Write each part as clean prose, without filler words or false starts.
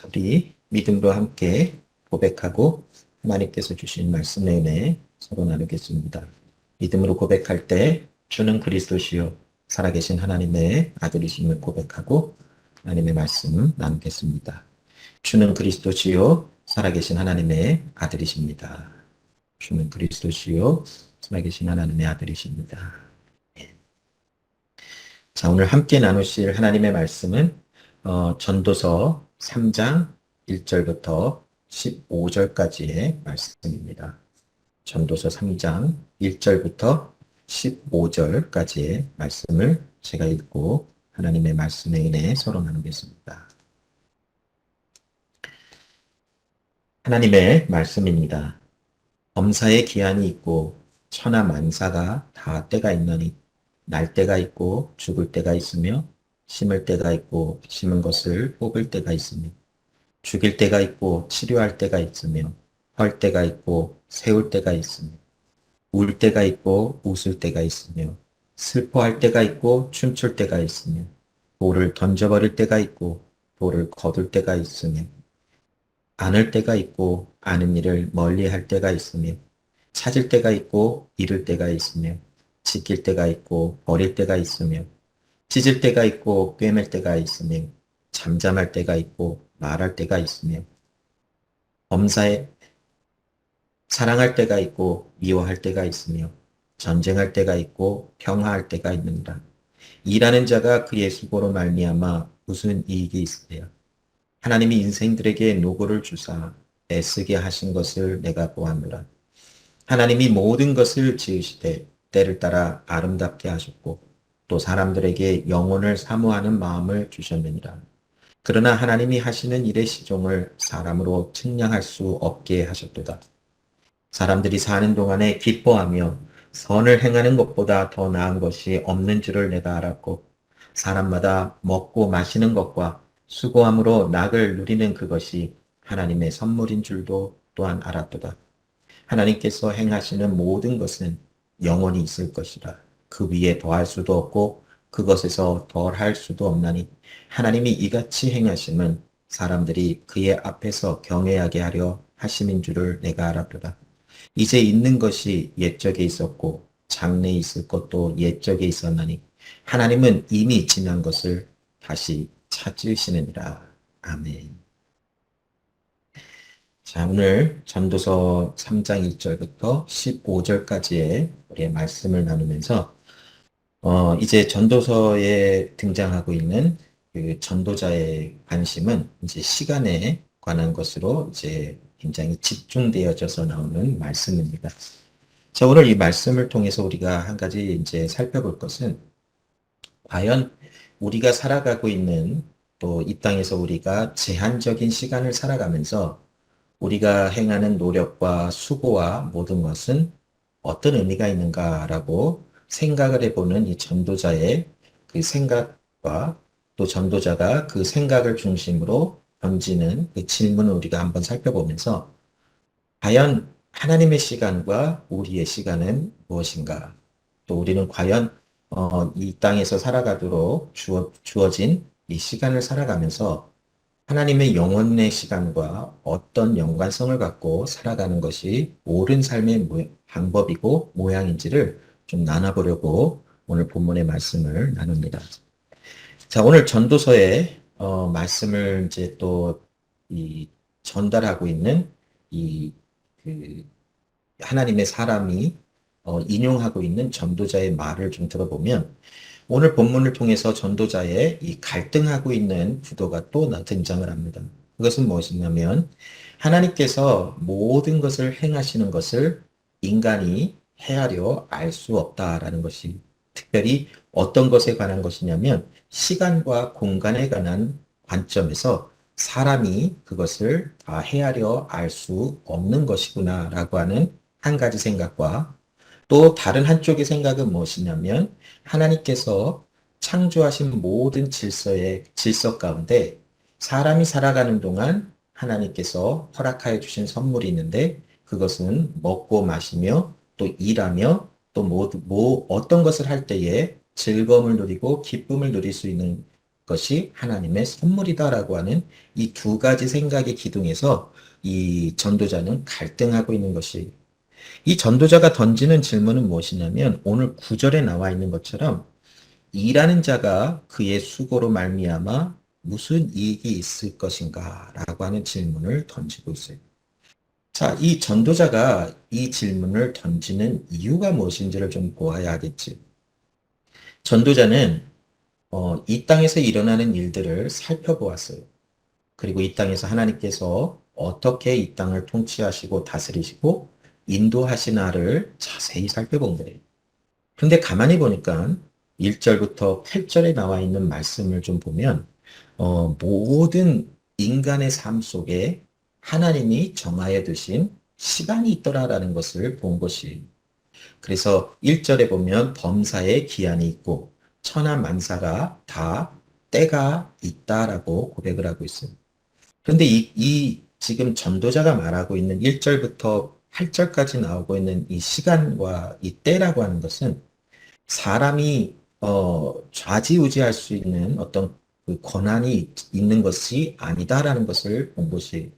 우리 믿음으로 함께 고백하고 하나님께서 주신 말씀의 은혜 서로 나누겠습니다. 믿음으로 고백할 때 주는 그리스도시요 살아계신 하나님의 아들이심을 고백하고 하나님의 말씀 나누겠습니다. 주는 그리스도시요 살아계신 하나님의 아들이십니다. 주는 그리스도시요 살아계신 하나님의 아들이십니다. 자, 오늘 함께 나누실 하나님의 말씀은 전도서 3장 1절부터 15절까지의 말씀입니다. 전도서 3장 1절부터 15절까지의 말씀을 제가 읽고 하나님의 말씀에 은혜 서로 나누겠습니다. 하나님의 말씀입니다. 범사에 기한이 있고 천하 만사가 다 때가 있나니 날 때가 있고 죽을 때가 있으며 심을 때가 있고 심은 것을 뽑을 때가 있으며 죽일 때가 있고 치료할 때가 있으며 헐 때가 있고 세울 때가 있으며 울 때가 있고 웃을 때가 있으며 슬퍼할 때가 있고 춤출 때가 있으며 돌을 던져버릴 때가 있고 돌을 거둘 때가 있으며 안을 때가 있고 아는 일을 멀리할 때가 있으며 찾을 때가 있고 잃을 때가 있으며 지킬 때가 있고 버릴 때가 있으며 찢을 때가 있고 꿰맬 때가 있으며 잠잠할 때가 있고 말할 때가 있으며 범사에 사랑할 때가 있고 미워할 때가 있으며 전쟁할 때가 있고 평화할 때가 있느니라. 일하는 자가 그의 수고로 말미암아 무슨 이익이 있으랴. 하나님이 인생들에게 노고를 주사 애쓰게 하신 것을 내가 보았노라. 하나님이 모든 것을 지으시되 때를 따라 아름답게 하셨고 또 사람들에게 영혼을 사모하는 마음을 주셨느니라. 그러나 하나님이 하시는 일의 시종을 사람으로 측량할 수 없게 하셨도다. 사람들이 사는 동안에 기뻐하며 선을 행하는 것보다 더 나은 것이 없는 줄을 내가 알았고 사람마다 먹고 마시는 것과 수고함으로 낙을 누리는 그것이 하나님의 선물인 줄도 또한 알았도다. 하나님께서 행하시는 모든 것은 영원히 있을 것이라. 그 위에 더할 수도 없고 그것에서 덜할 수도 없나니 하나님이 이같이 행하심은 사람들이 그의 앞에서 경외하게 하려 하심인 줄을 내가 알았도다. 이제 있는 것이 옛적에 있었고 장래에 있을 것도 옛적에 있었나니 하나님은 이미 지난 것을 다시 찾으시느니라. 아멘. 자, 오늘 전도서 3장 1절부터 15절까지의 우리의 말씀을 나누면서 이제 전도서에 등장하고 있는 그 전도자의 관심은 이제 시간에 관한 것으로 이제 굉장히 집중되어져서 나오는 말씀입니다. 자, 오늘 이 말씀을 통해서 우리가 한 가지 이제 살펴볼 것은 과연 우리가 살아가고 있는 또 이 땅에서 우리가 제한적인 시간을 살아가면서 우리가 행하는 노력과 수고와 모든 것은 어떤 의미가 있는가라고 생각을 해보는 이 전도자의 그 생각과 또 전도자가 그 생각을 중심으로 던지는 그 질문을 우리가 한번 살펴보면서 과연 하나님의 시간과 우리의 시간은 무엇인가? 또 우리는 과연 이 땅에서 살아가도록 주어진 이 시간을 살아가면서 하나님의 영혼의 시간과 어떤 연관성을 갖고 살아가는 것이 옳은 삶의 방법이고 모양인지를 좀 나눠보려고 오늘 본문의 말씀을 나눕니다. 자, 오늘 전도서의 말씀을 이제 또 이 전달하고 있는 이 그 하나님의 사람이 인용하고 있는 전도자의 말을 좀 들어보면 오늘 본문을 통해서 전도자의 이 갈등하고 있는 구도가 또 등장을 합니다. 그것은 무엇이냐면 하나님께서 모든 것을 행하시는 것을 인간이 헤아려 알 수 없다라는 것이 특별히 어떤 것에 관한 것이냐면 시간과 공간에 관한 관점에서 사람이 그것을 다 헤아려 알 수 없는 것이구나라고 하는 한 가지 생각과 또 다른 한쪽의 생각은 무엇이냐면 하나님께서 창조하신 모든 질서 가운데 사람이 살아가는 동안 하나님께서 허락하여 주신 선물이 있는데 그것은 먹고 마시며 또 일하며 또 어떤 것을 할 때에 즐거움을 누리고 기쁨을 누릴 수 있는 것이 하나님의 선물이다라고 하는 이 두 가지 생각의 기둥에서 이 전도자는 갈등하고 있는 것이, 이 전도자가 던지는 질문은 무엇이냐면 오늘 9절에 나와 있는 것처럼 일하는 자가 그의 수고로 말미암아 무슨 이익이 있을 것인가 라고 하는 질문을 던지고 있어요. 자, 이 전도자가 이 질문을 던지는 이유가 무엇인지를 좀 보아야 하겠지. 전도자는 이 땅에서 일어나는 일들을 살펴보았어요. 그리고 이 땅에서 하나님께서 어떻게 이 땅을 통치하시고 다스리시고 인도하시나를 자세히 살펴본 거예요. 근데 가만히 보니까 1절부터 8절에 나와 있는 말씀을 좀 보면 모든 인간의 삶 속에 하나님이 정하여 두신 시간이 있더라라는 것을 본 것이, 그래서 1절에 보면 범사에 기한이 있고 천하 만사가 다 때가 있다라고 고백을 하고 있습니다. 그런데 이 지금 전도자가 말하고 있는 1절부터 8절까지 나오고 있는 이 시간과 이 때라고 하는 것은 사람이 좌지우지할 수 있는 어떤 그 권한이 있는 것이 아니다라는 것을 본 것이,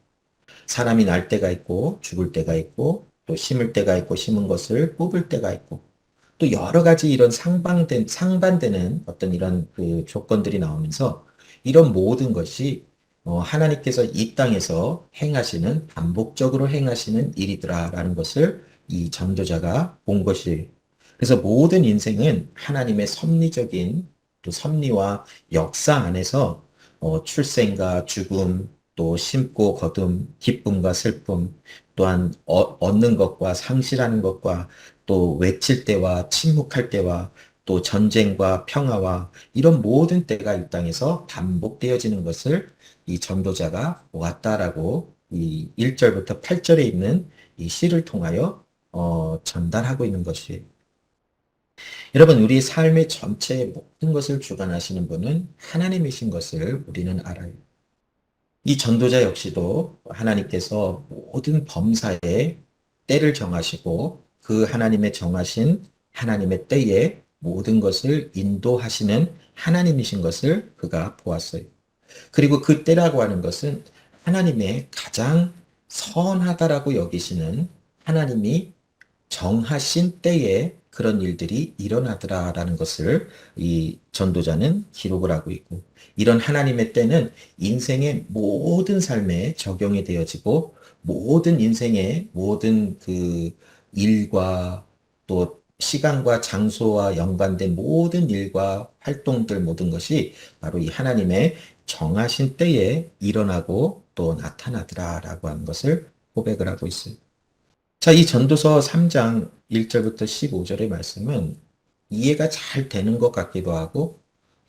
사람이 날 때가 있고 죽을 때가 있고 또 심을 때가 있고 심은 것을 뽑을 때가 있고 또 여러 가지 이런 상반되는 어떤 이런 그 조건들이 나오면서 이런 모든 것이 하나님께서 이 땅에서 행하시는, 반복적으로 행하시는 일이더라라는 것을 이 전도자가 본 것이, 그래서 모든 인생은 하나님의 섭리적인 또 섭리와 역사 안에서 출생과 죽음, 또 심고 거둠, 기쁨과 슬픔, 또한 얻는 것과 상실하는 것과 또 외칠 때와 침묵할 때와 또 전쟁과 평화와 이런 모든 때가 이 땅에서 반복되어지는 것을 이 전도자가 보았다라고 이 1절부터 8절에 있는 이 시를 통하여 전달하고 있는 것이에요. 여러분, 우리 삶의 전체의 모든 것을 주관하시는 분은 하나님이신 것을 우리는 알아요. 이 전도자 역시도 하나님께서 모든 범사에 때를 정하시고 그 하나님의 정하신 하나님의 때에 모든 것을 인도하시는 하나님이신 것을 그가 보았어요. 그리고 그 때라고 하는 것은 하나님의 가장 선하다라고 여기시는 하나님이 정하신 때에 그런 일들이 일어나더라라는 것을 이 전도자는 기록을 하고 있고, 이런 하나님의 때는 인생의 모든 삶에 적용이 되어지고 모든 인생의 모든 그 일과 또 시간과 장소와 연관된 모든 일과 활동들 모든 것이 바로 이 하나님의 정하신 때에 일어나고 또 나타나더라라고 하는 것을 고백을 하고 있어요. 자, 이 전도서 3장 1절부터 15절의 말씀은 이해가 잘 되는 것 같기도 하고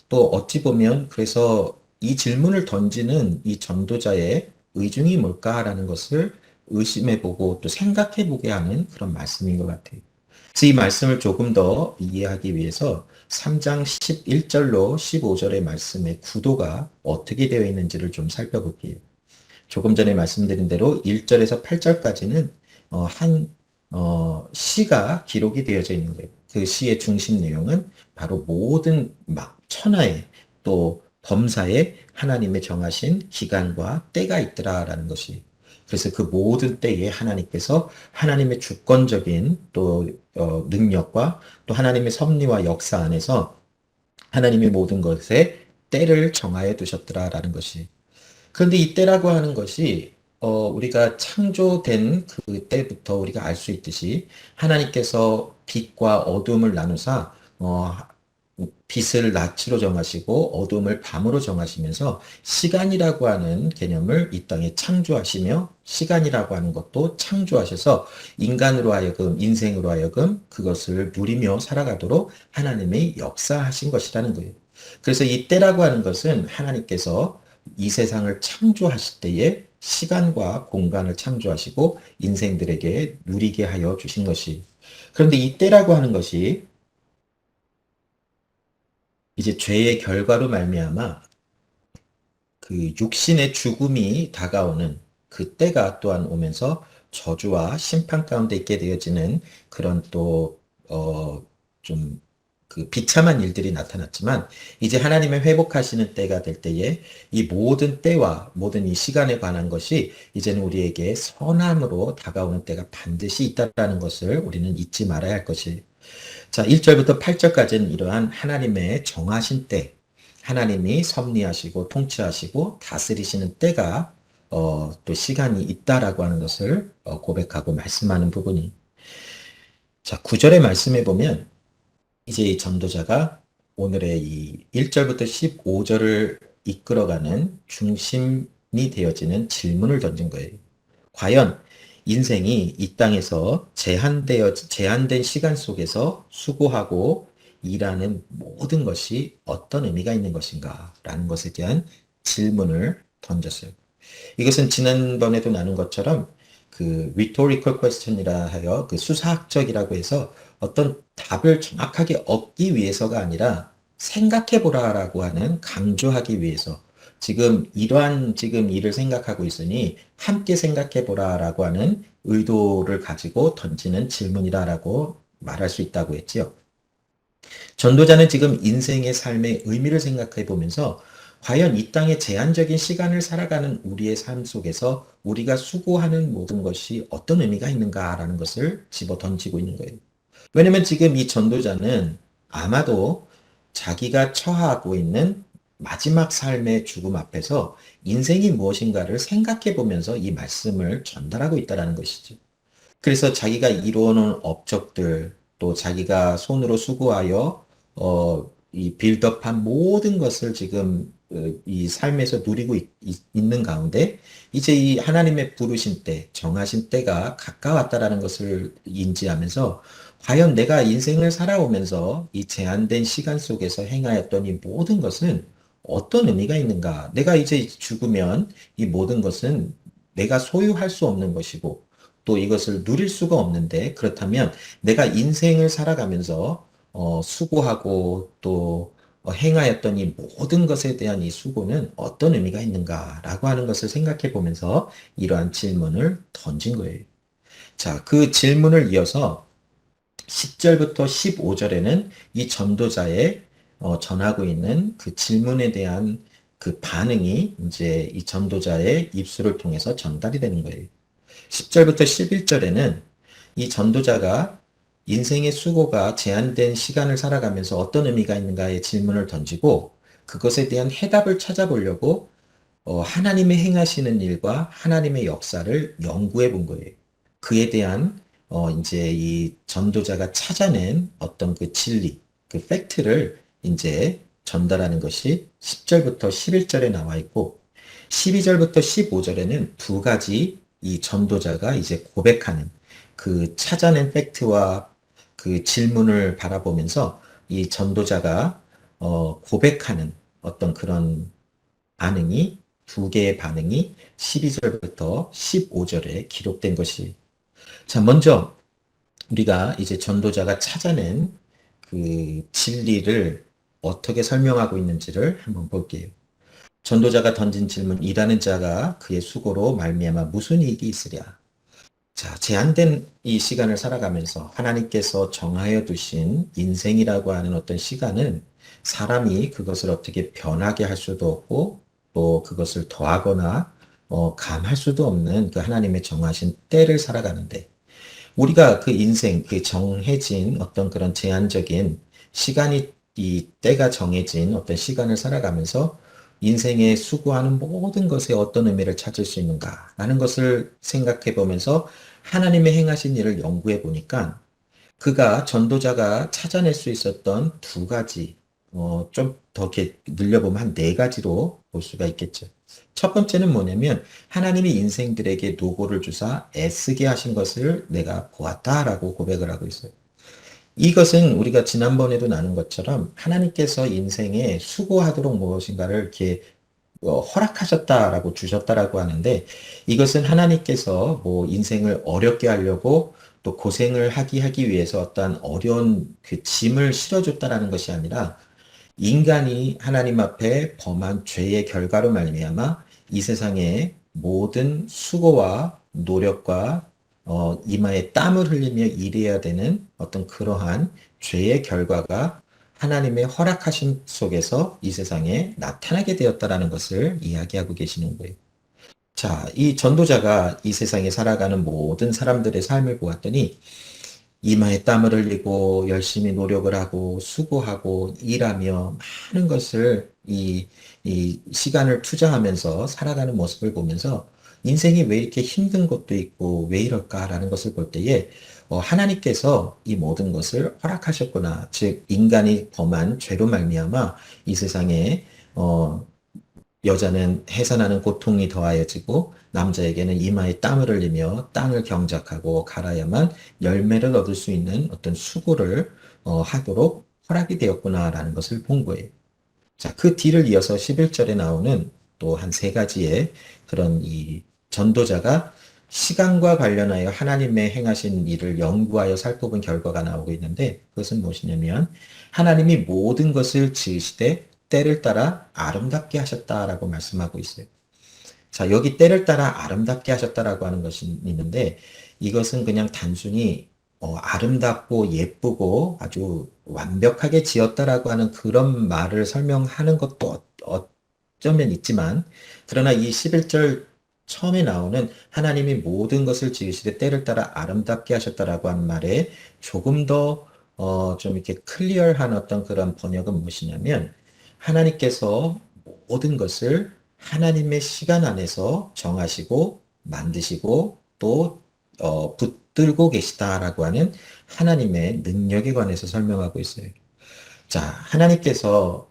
또 어찌 보면 그래서 이 질문을 던지는 이 전도자의 의중이 뭘까라는 것을 의심해보고 또 생각해보게 하는 그런 말씀인 것 같아요. 그래서 이 말씀을 조금 더 이해하기 위해서 3장 11절로 15절의 말씀의 구도가 어떻게 되어 있는지를 좀 살펴볼게요. 조금 전에 말씀드린 대로 1절에서 8절까지는 한 시가 기록이 되어져 있는 거예요. 그 시의 중심 내용은 바로 모든 천하에 또 범사에 하나님의 정하신 기간과 때가 있더라라는 것이, 그래서 그 모든 때에 하나님께서 하나님의 주권적인 또 능력과 또 하나님의 섭리와 역사 안에서 하나님의 모든 것에 때를 정하여 두셨더라라는 것이, 그런데 이 때라고 하는 것이 우리가 창조된 그 때부터 우리가 알 수 있듯이 하나님께서 빛과 어둠을 나누사 빛을 낮으로 정하시고 어둠을 밤으로 정하시면서 시간이라고 하는 개념을 이 땅에 창조하시며 시간이라고 하는 것도 창조하셔서 인간으로 하여금 인생으로 하여금 그것을 누리며 살아가도록 하나님의 역사하신 것이라는 거예요. 그래서 이 때라고 하는 것은 하나님께서 이 세상을 창조하실 때에 시간과 공간을 창조하시고 인생들에게 누리게 하여 주신 것이, 그런데 이 때라고 하는 것이 이제 죄의 결과로 말미암아 그 육신의 죽음이 다가오는 그 때가 또한 오면서 저주와 심판 가운데 있게 되어지는 그런 또 좀 그 비참한 일들이 나타났지만 이제 하나님의 회복하시는 때가 될 때에 이 모든 때와 모든 이 시간에 관한 것이 이제는 우리에게 선함으로 다가오는 때가 반드시 있다라는 것을 우리는 잊지 말아야 할 것이. 자, 1절부터 8절까지는 이러한 하나님의 정하신 때, 하나님이 섭리하시고 통치하시고 다스리시는 때가 또 시간이 있다라고 하는 것을 고백하고 말씀하는 부분이. 자, 9절의 말씀에 보면 이제 이 전도자가 오늘의 이 1절부터 15절을 이끌어가는 중심이 되어지는 질문을 던진 거예요. 과연 인생이 이 땅에서 제한된 시간 속에서 수고하고 일하는 모든 것이 어떤 의미가 있는 것인가? 라는 것에 대한 질문을 던졌어요. 이것은 지난번에도 나눈 것처럼 그 rhetorical question이라 하여 그 수사학적이라고 해서 어떤 답을 정확하게 얻기 위해서가 아니라 생각해 보라라고 하는 강조하기 위해서 지금 이러한 지금 일을 생각하고 있으니 함께 생각해 보라라고 하는 의도를 가지고 던지는 질문이라고 말할 수 있다고 했지요. 전도자는 지금 인생의 삶의 의미를 생각해 보면서 과연 이 땅의 제한적인 시간을 살아가는 우리의 삶 속에서 우리가 수고하는 모든 것이 어떤 의미가 있는가라는 것을 집어 던지고 있는 거예요. 왜냐면 지금 이 전도자는 아마도 자기가 처하고 있는 마지막 삶의 죽음 앞에서 인생이 무엇인가를 생각해 보면서 이 말씀을 전달하고 있다는 것이죠. 그래서 자기가 이루어놓은 업적들, 또 자기가 손으로 수고하여, 이 빌드업한 모든 것을 지금 이 삶에서 누리고 있는 가운데, 이제 이 하나님의 부르신 때, 정하신 때가 가까웠다라는 것을 인지하면서, 과연 내가 인생을 살아오면서 이 제한된 시간 속에서 행하였던 이 모든 것은 어떤 의미가 있는가? 내가 이제 죽으면 이 모든 것은 내가 소유할 수 없는 것이고, 또 이것을 누릴 수가 없는데 그렇다면 내가 인생을 살아가면서 수고하고 또 행하였던 이 모든 것에 대한 이 수고는 어떤 의미가 있는가라고 하는 것을 생각해 보면서 이러한 질문을 던진 거예요. 자, 그 질문을 이어서 10절부터 15절에는 이 전도자의 전하고 있는 그 질문에 대한 그 반응이 이제 이 전도자의 입술을 통해서 전달이 되는 거예요. 10절부터 11절에는 이 전도자가 인생의 수고가 제한된 시간을 살아가면서 어떤 의미가 있는가의 질문을 던지고 그것에 대한 해답을 찾아보려고 하나님의 행하시는 일과 하나님의 역사를 연구해 본 거예요. 그에 대한 이제 이 전도자가 찾아낸 어떤 그 진리, 그 팩트를 이제 전달하는 것이 10절부터 11절에 나와 있고 12절부터 15절에는 두 가지 이 전도자가 이제 고백하는 그 찾아낸 팩트와 그 질문을 바라보면서 이 전도자가 고백하는 어떤 그런 반응이 두 개의 반응이 12절부터 15절에 기록된 것이. 자, 먼저 우리가 이제 전도자가 찾아낸 그 진리를 어떻게 설명하고 있는지를 한번 볼게요. 전도자가 던진 질문, 일하는 자가 그의 수고로 말미암아 무슨 이익이 있으랴. 자, 제한된 이 시간을 살아가면서 하나님께서 정하여 두신 인생이라고 하는 어떤 시간은 사람이 그것을 어떻게 변하게 할 수도 없고 또 그것을 더하거나 감할 수도 없는 그 하나님의 정하신 때를 살아가는데 우리가 그 인생, 그 정해진 어떤 그런 제한적인 시간이 이 때가 정해진 어떤 시간을 살아가면서 인생에 수고하는 모든 것에 어떤 의미를 찾을 수 있는가라는 것을 생각해 보면서 하나님의 행하신 일을 연구해 보니까 그가 전도자가 찾아낼 수 있었던 두 가지, 좀 더 이렇게 늘려보면 한 네 가지로 볼 수가 있겠죠. 첫 번째는 뭐냐면 하나님이 인생들에게 노고를 주사 애쓰게 하신 것을 내가 보았다라고 고백을 하고 있어요. 이것은 우리가 지난번에도 나눈 것처럼 하나님께서 인생에 수고하도록 무엇인가를 이렇게 허락하셨다라고 주셨다라고 하는데 이것은 하나님께서 뭐 인생을 어렵게 하려고 또 고생을 하기 위해서 어떠한 어려운 그 짐을 실어줬다라는 것이 아니라 인간이 하나님 앞에 범한 죄의 결과로 말미암아 이 세상에 모든 수고와 노력과 이마에 땀을 흘리며 일해야 되는 어떤 그러한 죄의 결과가 하나님의 허락하심 속에서 이 세상에 나타나게 되었다라는 것을 이야기하고 계시는 거예요. 자, 이 전도자가 이 세상에 살아가는 모든 사람들의 삶을 보았더니 이마에 땀을 흘리고 열심히 노력을 하고 수고하고 일하며 많은 것을 이 시간을 투자하면서 살아가는 모습을 보면서 인생이 왜 이렇게 힘든 것도 있고 왜 이럴까라는 것을 볼 때에 하나님께서 이 모든 것을 허락하셨구나. 즉 인간이 범한 죄로 말미암아 이 세상에 어, 여자는 해산하는 고통이 더하여지고 남자에게는 이마에 땀을 흘리며 땅을 경작하고 갈아야만 열매를 얻을 수 있는 어떤 수고를 하도록 허락이 되었구나라는 것을 본 거예요. 자, 그 뒤를 이어서 11절에 나오는 또 한 세 가지의 그런 이 전도자가 시간과 관련하여 하나님의 행하신 일을 연구하여 살펴본 결과가 나오고 있는데 그것은 무엇이냐면 하나님이 모든 것을 지으시되 때를 따라 아름답게 하셨다라고 말씀하고 있어요. 자, 여기 때를 따라 아름답게 하셨다라고 하는 것이 있는데 이것은 그냥 단순히 아름답고 예쁘고 아주 완벽하게 지었다라고 하는 그런 말을 설명하는 것도 어쩌면 있지만 그러나 이 11절 처음에 나오는 하나님이 모든 것을 지으시되 때를 따라 아름답게 하셨다라고 하는 말에 조금 더 좀 이렇게 클리어한 어떤 그런 번역은 무엇이냐면 하나님께서 모든 것을 하나님의 시간 안에서 정하시고 만드시고 또 붙들고 계시다라고 하는 하나님의 능력에 관해서 설명하고 있어요. 자, 하나님께서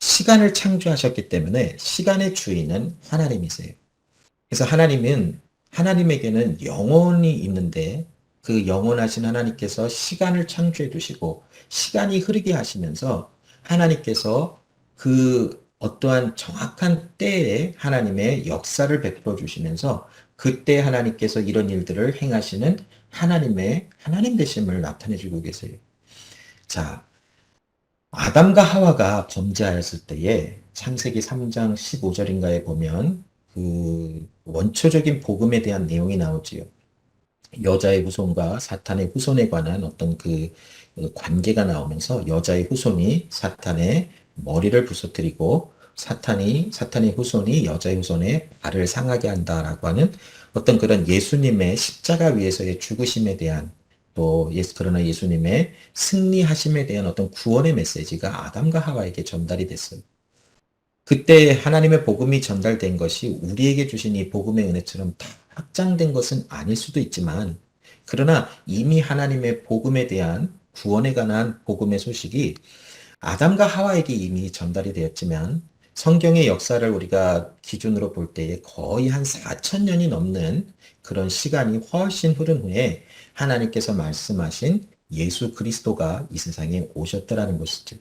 시간을 창조하셨기 때문에 시간의 주인은 하나님이세요. 그래서 하나님에게는 영혼이 있는데 그 영원하신 하나님께서 시간을 창조해 두시고 시간이 흐르게 하시면서 하나님께서 그 어떠한 정확한 때에 하나님의 역사를 베풀어 주시면서 그때 하나님께서 이런 일들을 행하시는 하나님의 하나님 되심을 나타내 주고 계세요. 자, 아담과 하와가 범죄하였을 때에 창세기 3장 15절인가에 보면 그 원초적인 복음에 대한 내용이 나오지요. 여자의 후손과 사탄의 후손에 관한 어떤 그 관계가 나오면서 여자의 후손이 사탄의 머리를 부서뜨리고 사탄의 후손이 여자의 후손의 발을 상하게 한다라고 하는 어떤 그런 예수님의 십자가 위에서의 죽으심에 대한 그러나 예수님의 승리하심에 대한 어떤 구원의 메시지가 아담과 하와에게 전달이 됐어요. 그때 하나님의 복음이 전달된 것이 우리에게 주신 이 복음의 은혜처럼 다 확장된 것은 아닐 수도 있지만, 그러나 이미 하나님의 복음에 대한 구원에 관한 복음의 소식이 아담과 하와에게 이미 전달이 되었지만, 성경의 역사를 우리가 기준으로 볼 때에 거의 한 4천 년이 넘는 그런 시간이 훨씬 흐른 후에 하나님께서 말씀하신 예수 그리스도가 이 세상에 오셨다라는 것이죠.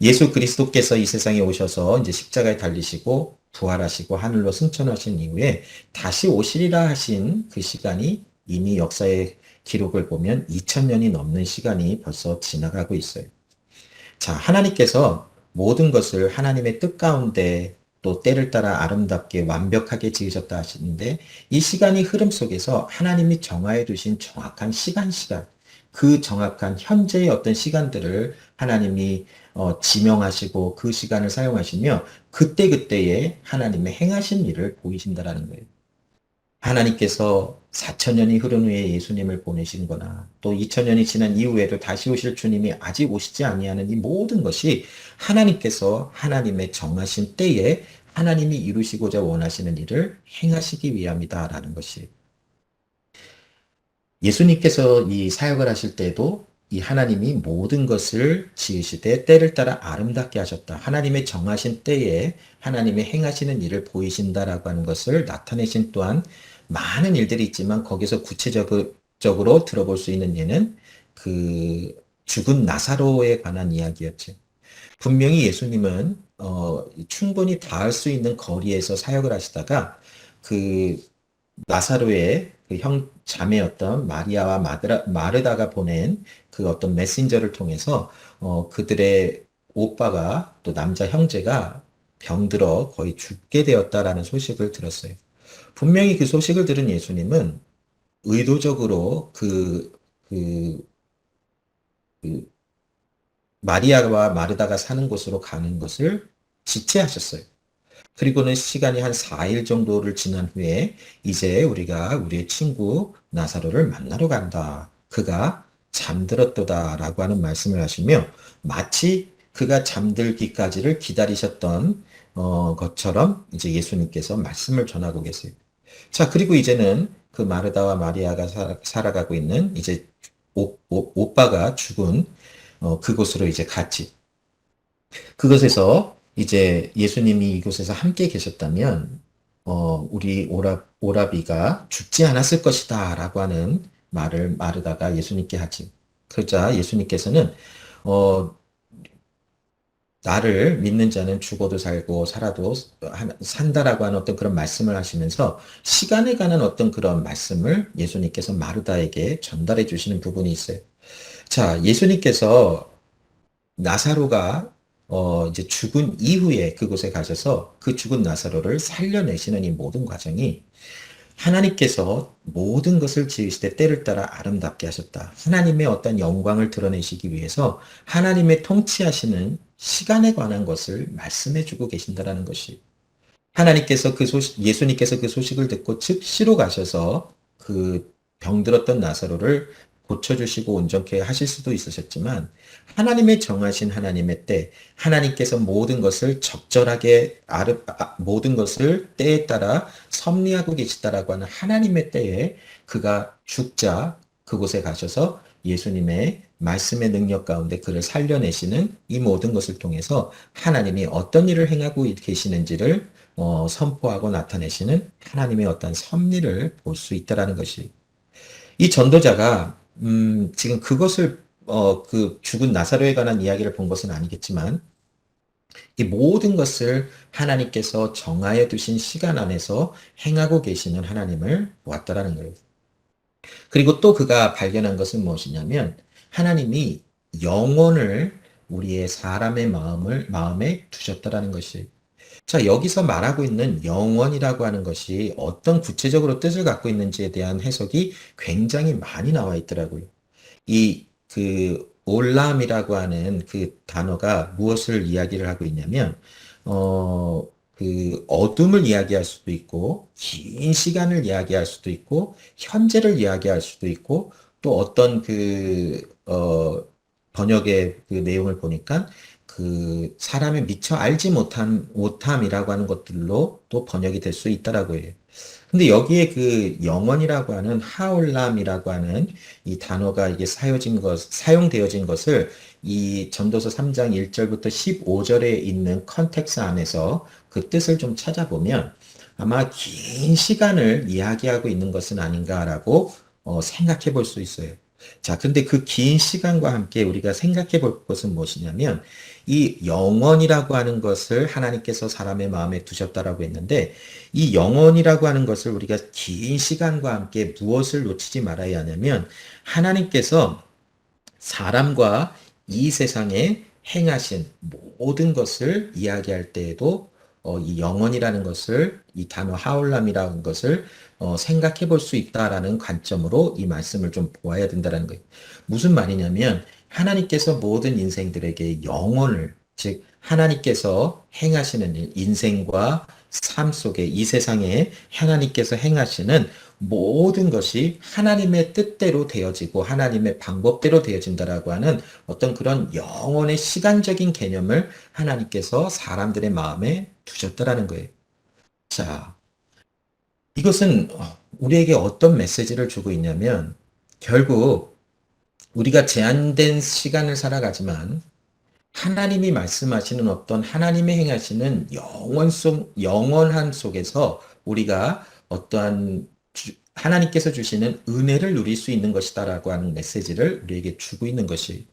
예수 그리스도께서 이 세상에 오셔서 이제 십자가에 달리시고 부활하시고 하늘로 승천하신 이후에 다시 오시리라 하신 그 시간이 이미 역사의 기록을 보면 2000년이 넘는 시간이 벌써 지나가고 있어요. 자, 하나님께서 모든 것을 하나님의 뜻 가운데 또 때를 따라 아름답게 완벽하게 지으셨다 하시는데 이 시간이 흐름 속에서 하나님이 정하여 두신 정확한 시간, 그 정확한 현재의 어떤 시간들을 하나님이 지명하시고 그 시간을 사용하시며 그때그때에 하나님의 행하신 일을 보이신다라는 거예요. 하나님께서 4천년이 흐른 후에 예수님을 보내신 거나 또 2000년이 지난 이후에도 다시 오실 주님이 아직 오시지 아니하는 이 모든 것이 하나님께서 하나님의 정하신 때에 하나님이 이루시고자 원하시는 일을 행하시기 위함이다라는 것이 예수님께서 이 사역을 하실 때도 이 하나님이 모든 것을 지으시되 때를 따라 아름답게 하셨다. 하나님의 정하신 때에 하나님의 행하시는 일을 보이신다라고 하는 것을 나타내신 또한 많은 일들이 있지만 거기서 구체적으로 들어볼 수 있는 예는 그 죽은 나사로에 관한 이야기였죠. 분명히 예수님은 충분히 닿을 수 있는 거리에서 사역을 하시다가 그 나사로의 그 자매였던 마리아와 마르다가 보낸 그 어떤 메신저를 통해서 그들의 오빠가 또 남자 형제가 병들어 거의 죽게 되었다라는 소식을 들었어요. 분명히 그 소식을 들은 예수님은 의도적으로 그 마리아와 마르다가 사는 곳으로 가는 것을 지체하셨어요. 그리고는 시간이 한 4일 정도를 지난 후에 이제 우리가 우리의 친구 나사로를 만나러 간다. 그가 잠들었도다라고 하는 말씀을 하시며 마치 그가 잠들기까지를 기다리셨던 것처럼 이제 예수님께서 말씀을 전하고 계세요. 자, 그리고 이제는 그 마르다와 마리아가 살아가고 있는 이제 오빠가 죽은 그곳으로 이제 같이 그것에서 이제 예수님이 이곳에서 함께 계셨다면 우리 오라비가 죽지 않았을 것이다 라고 하는 말을 마르다가 예수님께 하지. 그러자 예수님께서는 어, 나를 믿는 자는 죽어도 살고 살아도 산다라고 하는 어떤 그런 말씀을 하시면서 시간에 관한 어떤 그런 말씀을 예수님께서 마르다에게 전달해 주시는 부분이 있어요. 자, 예수님께서 나사로가 이제 죽은 이후에 그곳에 가셔서 그 죽은 나사로를 살려내시는 이 모든 과정이 하나님께서 모든 것을 지으실 때 때를 따라 아름답게 하셨다. 하나님의 어떤 영광을 드러내시기 위해서 하나님의 통치하시는 시간에 관한 것을 말씀해 주고 계신다라는 것이 하나님께서 그 소식, 예수님께서 그 소식을 듣고 즉시로 가셔서 그 병들었던 나사로를 고쳐주시고 온전케 하실 수도 있으셨지만 하나님의 정하신 하나님의 때 하나님께서 모든 것을 적절하게 모든 것을 때에 따라 섭리하고 계시다라고 하는 하나님의 때에 그가 죽자 그곳에 가셔서 예수님의 말씀의 능력 가운데 그를 살려내시는 이 모든 것을 통해서 하나님이 어떤 일을 행하고 계시는지를 선포하고 나타내시는 하나님의 어떤 섭리를 볼 수 있다라는 것이 이 전도자가 지금 그것을 그 죽은 나사로에 관한 이야기를 본 것은 아니겠지만 이 모든 것을 하나님께서 정하여 두신 시간 안에서 행하고 계시는 하나님을 보았다라는 거예요. 그리고 또 그가 발견한 것은 무엇이냐면 하나님이 영혼을 우리의 사람의 마음에 두셨다라는 것이 자, 여기서 말하고 있는 영원이라고 하는 것이 어떤 구체적으로 뜻을 갖고 있는지에 대한 해석이 굉장히 많이 나와 있더라고요. 올람이라고 하는 그 단어가 무엇을 이야기를 하고 있냐면, 어둠을 이야기할 수도 있고, 긴 시간을 이야기할 수도 있고, 현재를 이야기할 수도 있고, 또 어떤 번역의 그 내용을 보니까 그 사람이 미처 알지 못함이라고 하는 것들로 또 번역이 될 수 있다라고 해요. 근데 여기에 그 영원이라고 하는 하올람이라고 하는 이 단어가 이게 사용되어진 것을 이 전도서 3장 1절부터 15절에 있는 컨텍스 안에서 그 뜻을 좀 찾아보면 아마 긴 시간을 이야기하고 있는 것은 아닌가라고 생각해 볼 수 있어요. 자, 근데 그 긴 시간과 함께 우리가 생각해 볼 것은 무엇이냐면 이 영원이라고 하는 것을 하나님께서 사람의 마음에 두셨다라고 했는데 이 영원이라고 하는 것을 우리가 긴 시간과 함께 무엇을 놓치지 말아야 하냐면 하나님께서 사람과 이 세상에 행하신 모든 것을 이야기할 때에도 이 영혼이라는 것을 이 단어 하울람이라는 것을 생각해 볼 수 있다라는 관점으로 이 말씀을 좀 보아야 된다는 거예요. 무슨 말이냐면 하나님께서 모든 인생들에게 영혼을 즉 하나님께서 행하시는 일, 인생과 삶 속에 이 세상에 하나님께서 행하시는 모든 것이 하나님의 뜻대로 되어지고 하나님의 방법대로 되어진다라고 하는 어떤 그런 영혼의 시간적인 개념을 하나님께서 사람들의 마음에 두셨다라는 거예요. 자, 이것은 우리에게 어떤 메시지를 주고 있냐면 결국 우리가 제한된 시간을 살아가지만 하나님이 말씀하시는 어떤 하나님의 행하시는 영원한 속에서 우리가 어떠한 하나님께서 주시는 은혜를 누릴 수 있는 것이다라고 하는 메시지를 우리에게 주고 있는 것이.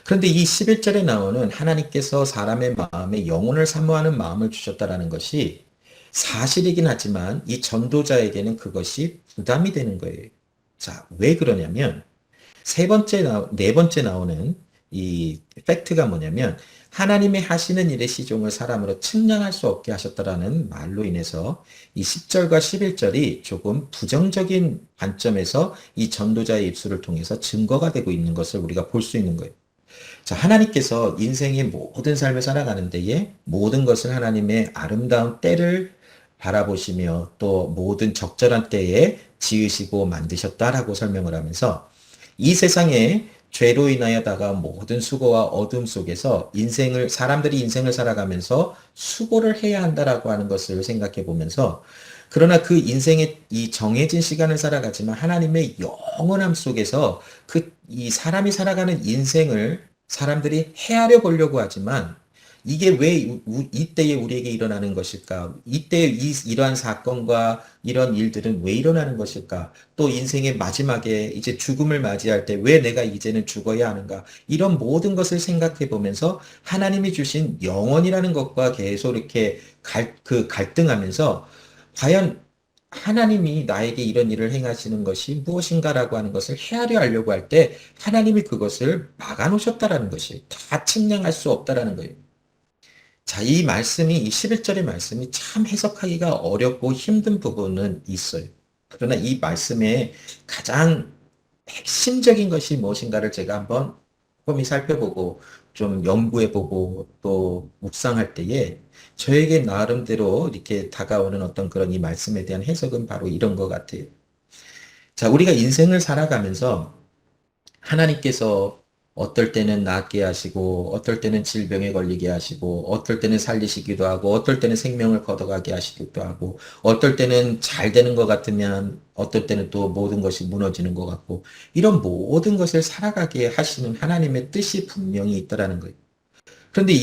그런데 이 11절에 나오는 하나님께서 사람의 마음에 영혼을 사모하는 마음을 주셨다라는 것이 사실이긴 하지만 이 전도자에게는 그것이 부담이 되는 거예요. 자, 왜 그러냐면 네 번째 나오는 이 팩트가 뭐냐면 하나님의 하시는 일의 시종을 사람으로 측량할 수 없게 하셨다라는 말로 인해서 이 10절과 11절이 조금 부정적인 관점에서 이 전도자의 입술을 통해서 증거가 되고 있는 것을 우리가 볼 수 있는 거예요. 자, 하나님께서 인생의 모든 삶을 살아가는 데에 모든 것을 하나님의 아름다운 때를 바라보시며 또 모든 적절한 때에 지으시고 만드셨다라고 설명을 하면서 이 세상에 죄로 인하여 다가온 모든 수고와 어둠 속에서 사람들이 인생을 살아가면서 수고를 해야 한다라고 하는 것을 생각해 보면서 그러나 그 인생의 이 정해진 시간을 살아가지만 하나님의 영원함 속에서 이 사람이 살아가는 인생을 사람들이 헤아려 보려고 하지만 이게 왜 이때에 우리에게 일어나는 것일까? 이때 이러한 사건과 이런 일들은 왜 일어나는 것일까? 또 인생의 마지막에 이제 죽음을 맞이할 때 왜 내가 이제는 죽어야 하는가? 이런 모든 것을 생각해 보면서 하나님이 주신 영원이라는 것과 계속 이렇게 갈등하면서 과연 하나님이 나에게 이런 일을 행하시는 것이 무엇인가라고 하는 것을 헤아려 하려고 할 때 하나님이 그것을 막아 놓으셨다라는 것이 다 측량할 수 없다라는 거예요. 자, 이 11절의 말씀이 참 해석하기가 어렵고 힘든 부분은 있어요. 그러나 이 말씀의 가장 핵심적인 것이 무엇인가를 제가 한번 꼼히 살펴보고 좀 연구해보고 또 묵상할 때에 저에게 나름대로 이렇게 다가오는 어떤 그런 이 말씀에 대한 해석은 바로 이런 것 같아요. 자, 우리가 인생을 살아가면서 하나님께서 어떨 때는 낫게 하시고, 어떨 때는 질병에 걸리게 하시고, 어떨 때는 살리시기도 하고, 어떨 때는 생명을 걷어가게 하시기도 하고, 어떨 때는 잘 되는 것 같으면, 어떨 때는 또 모든 것이 무너지는 것 같고, 이런 모든 것을 살아가게 하시는 하나님의 뜻이 분명히 있다라는 거예요. 그런데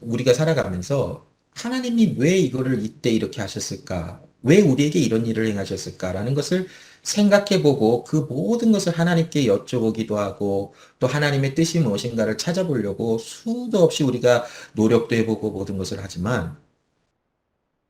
우리가 살아가면서 하나님이 왜 이거를 이때 이렇게 하셨을까? 왜 우리에게 이런 일을 행하셨을까라는 것을 생각해보고 그 모든 것을 하나님께 여쭤보기도 하고 또 하나님의 뜻이 무엇인가를 찾아보려고 수도 없이 우리가 노력도 해보고 모든 것을 하지만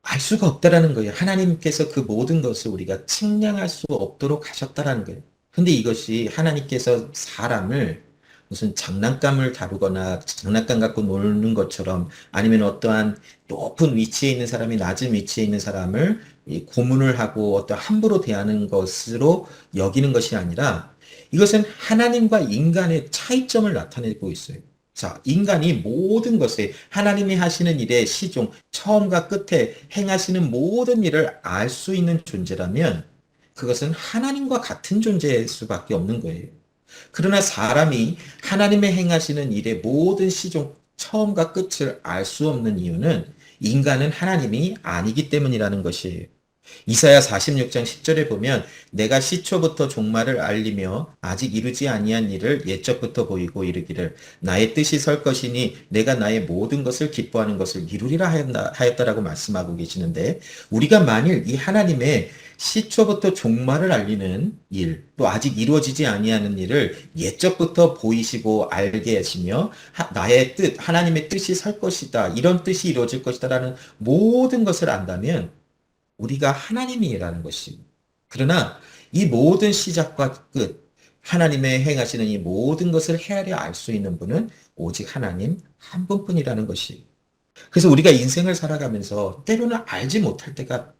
알 수가 없다라는 거예요. 하나님께서 그 모든 것을 우리가 측량할 수 없도록 하셨다라는 거예요. 근데 이것이 하나님께서 사람을 무슨 장난감을 다루거나 장난감 갖고 노는 것처럼 아니면 어떠한 높은 위치에 있는 사람이 낮은 위치에 있는 사람을 고문을 하고 어떤 함부로 대하는 것으로 여기는 것이 아니라 이것은 하나님과 인간의 차이점을 나타내고 있어요. 자, 인간이 모든 것에 하나님이 하시는 일의 시종, 처음과 끝에 행하시는 모든 일을 알 수 있는 존재라면 그것은 하나님과 같은 존재일 수밖에 없는 거예요. 그러나 사람이 하나님의 행하시는 일의 모든 시종, 처음과 끝을 알 수 없는 이유는 인간은 하나님이 아니기 때문이라는 것이에요. 이사야 46장 10절에 보면 내가 시초부터 종말을 알리며 아직 이루지 아니한 일을 옛적부터 보이고 이르기를 나의 뜻이 설 것이니 내가 나의 모든 것을 기뻐하는 것을 이루리라 하였다라고 말씀하고 계시는데 우리가 만일 이 하나님의 시초부터 종말을 알리는 일, 또 아직 이루어지지 아니하는 일을 옛적부터 보이시고 알게 하시며 나의 뜻, 하나님의 뜻이 설 것이다. 이런 뜻이 이루어질 것이다라는 모든 것을 안다면 우리가 하나님이라는 것이. 그러나 이 모든 시작과 끝, 하나님의 행하시는 이 모든 것을 헤아려 알 수 있는 분은 오직 하나님 한 분뿐이라는 것이. 그래서 우리가 인생을 살아가면서 때로는 알지 못할 때가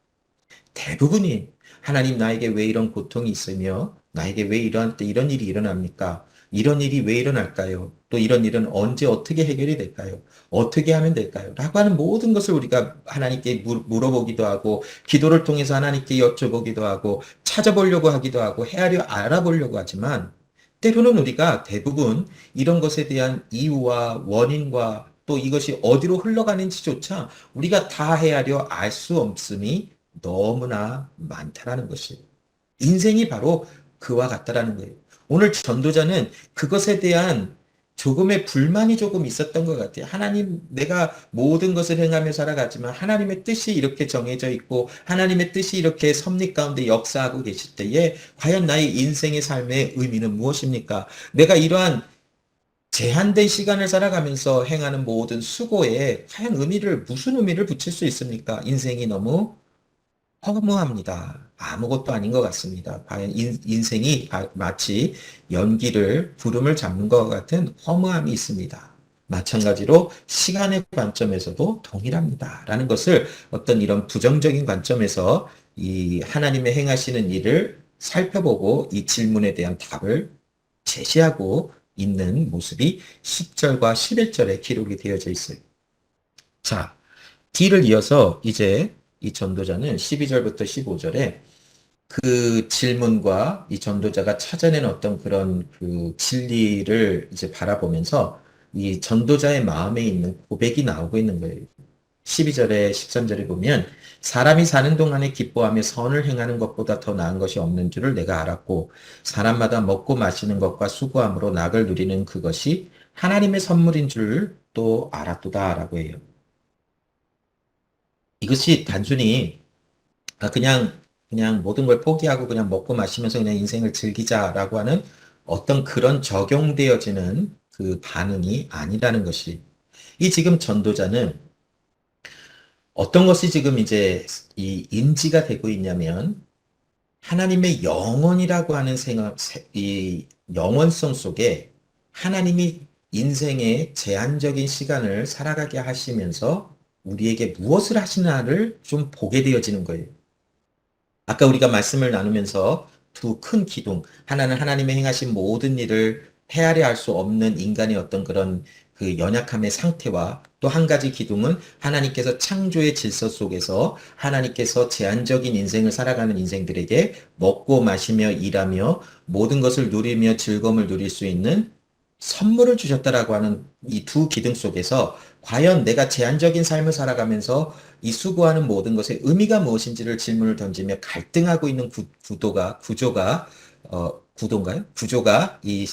대부분이 하나님 나에게 왜 이런 고통이 있으며 나에게 왜 이러한 때 이런 일이 일어납니까? 이런 일이 왜 일어날까요? 또 이런 일은 언제 어떻게 해결이 될까요? 어떻게 하면 될까요? 라고 하는 모든 것을 우리가 하나님께 물어보기도 하고 기도를 통해서 하나님께 여쭤보기도 하고 찾아보려고 하기도 하고 헤아려 알아보려고 하지만 때로는 우리가 대부분 이런 것에 대한 이유와 원인과 또 이것이 어디로 흘러가는지조차 우리가 다 헤아려 알 수 없음이 너무나 많다라는 것이에요. 인생이 바로 그와 같다라는 거예요. 오늘 전도자는 그것에 대한 조금의 불만이 조금 있었던 것 같아요. 하나님, 내가 모든 것을 행하며 살아가지만 하나님의 뜻이 이렇게 정해져 있고 하나님의 뜻이 이렇게 섭리 가운데 역사하고 계실 때에 과연 나의 인생의 삶의 의미는 무엇입니까? 내가 이러한 제한된 시간을 살아가면서 행하는 모든 수고에 과연 무슨 의미를 붙일 수 있습니까? 인생이 너무 허무합니다. 아무것도 아닌 것 같습니다. 과연 인생이 마치 구름을 잡는 것 같은 허무함이 있습니다. 마찬가지로 시간의 관점에서도 동일합니다. 라는 것을 어떤 이런 부정적인 관점에서 이 하나님의 행하시는 일을 살펴보고 이 질문에 대한 답을 제시하고 있는 모습이 10절과 11절에 기록이 되어져 있어요. 자, 뒤를 이어서 이제 이 전도자는 12절부터 15절에 그 질문과 이 전도자가 찾아낸 어떤 그런 그 진리를 이제 바라보면서 이 전도자의 마음에 있는 고백이 나오고 있는 거예요. 12절에 13절에 보면 사람이 사는 동안에 기뻐하며 선을 행하는 것보다 더 나은 것이 없는 줄을 내가 알았고 사람마다 먹고 마시는 것과 수고함으로 낙을 누리는 그것이 하나님의 선물인 줄 또 알았도다라고 해요. 이것이 단순히 그냥 모든 걸 포기하고 그냥 먹고 마시면서 그냥 인생을 즐기자라고 하는 어떤 그런 적용되어지는 그 반응이 아니라는 것이 이 지금 전도자는 어떤 것이 지금 이제 이 인지가 되고 있냐면 하나님의 영원이라고 하는 이 영원성 속에 하나님이 인생의 제한적인 시간을 살아가게 하시면서 우리에게 무엇을 하시나를 좀 보게 되어지는 거예요. 아까 우리가 말씀을 나누면서 두 큰 기둥, 하나는 하나님의 행하신 모든 일을 헤아려 할 수 없는 인간의 어떤 그런 그 연약함의 상태와 또 한 가지 기둥은 하나님께서 창조의 질서 속에서 하나님께서 제한적인 인생을 살아가는 인생들에게 먹고 마시며 일하며 모든 것을 누리며 즐거움을 누릴 수 있는 선물을 주셨다라고 하는 이 두 기둥 속에서 과연 내가 제한적인 삶을 살아가면서 이 수고하는 모든 것의 의미가 무엇인지를 질문을 던지며 갈등하고 있는 구도인가요? 구조가 이